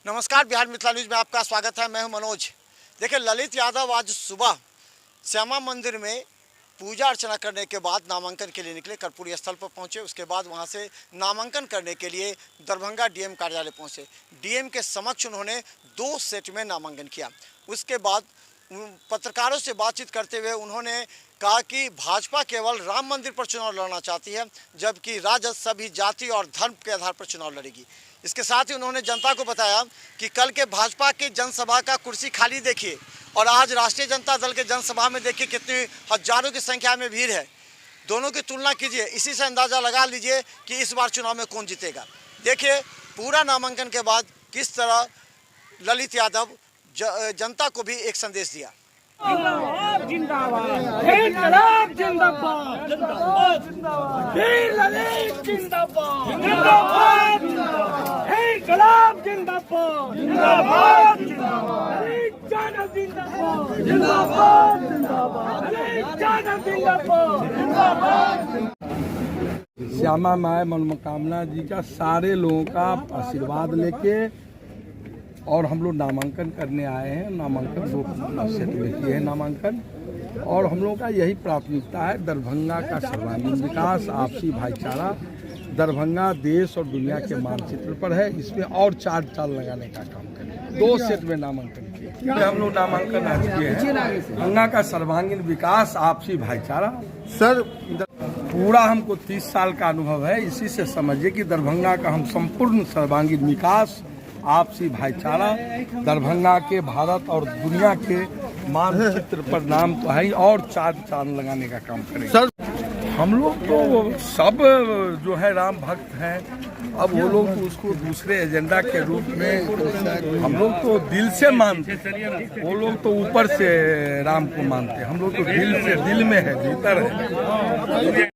नमस्कार, बिहार मिथिला न्यूज में आपका स्वागत है। मैं हूं मनोज। देखिए, ललित यादव आज सुबह श्यामा मंदिर में पूजा अर्चना करने के बाद नामांकन के लिए निकले, कर्पूरी स्थल पर पहुंचे। उसके बाद वहां से नामांकन करने के लिए दरभंगा डीएम कार्यालय पहुंचे। डीएम के समक्ष उन्होंने 2 सेट में नामांकन किया। उसके बाद पत्रकारों से बातचीत करते हुए उन्होंने कहा कि भाजपा केवल राम मंदिर पर चुनाव लड़ना चाहती है, जबकि राजद सभी जाति और धर्म के आधार पर चुनाव लड़ेगी। इसके साथ ही उन्होंने जनता को बताया कि कल के भाजपा की जनसभा का कुर्सी खाली देखिए और आज राष्ट्रीय जनता दल के जनसभा में देखिए कितनी हजारों की संख्या में भीड़ है। दोनों की तुलना कीजिए, इसी से अंदाज़ा लगा लीजिए कि इस बार चुनाव में कौन जीतेगा। देखिए पूरा नामांकन के बाद किस तरह ललित यादव जनता को भी एक संदेश दिया। जिंदाबाद जिंदाबाद, इनकलाब जिंदाबाद जिंदाबाद जिंदाबाद, ललित जिंदाबाद जिंदाबाद जिंदाबाद, इनकलाब जिंदाबाद जिंदाबाद जिंदाबाद, जाना जिंदाबाद जिंदाबाद जिंदाबाद, जाना जिंदाबाद जिंदाबाद। श्यामा माय मनोकामना जी का सारे लोगों का आशीर्वाद लेके और हम लोग नामांकन करने आए हैं। नामांकन 2 सेट में किए हैं नामांकन, और हम लोगों का यही प्राथमिकता है, दरभंगा का सर्वांगीण विकास, आपसी भाईचारा। दरभंगा देश और दुनिया के मानचित्र पर है, इसमें और 4 चाल लगाने का काम करें। 2 सेट में नामांकन किए हम लोग। नामांकन आज किए हैं दरभंगा का सर्वांगीण विकास, आपसी भाईचारा। सर पूरा हमको 30 साल का अनुभव है, इसी से समझिए कि दरभंगा का हम संपूर्ण सर्वांगीण विकास, आपसी भाईचारा, दरभंगा के भारत और दुनिया के मानचित्र पर नाम तो है, और 4 चांद लगाने का काम करेंगे। सर हम लोग तो सब जो है राम भक्त हैं, अब वो लोग तो उसको दूसरे एजेंडा के रूप में, हम लोग तो दिल से मानते, वो लोग तो ऊपर से राम को मानते, हम लोग तो दिल से, दिल में है, भीतर है।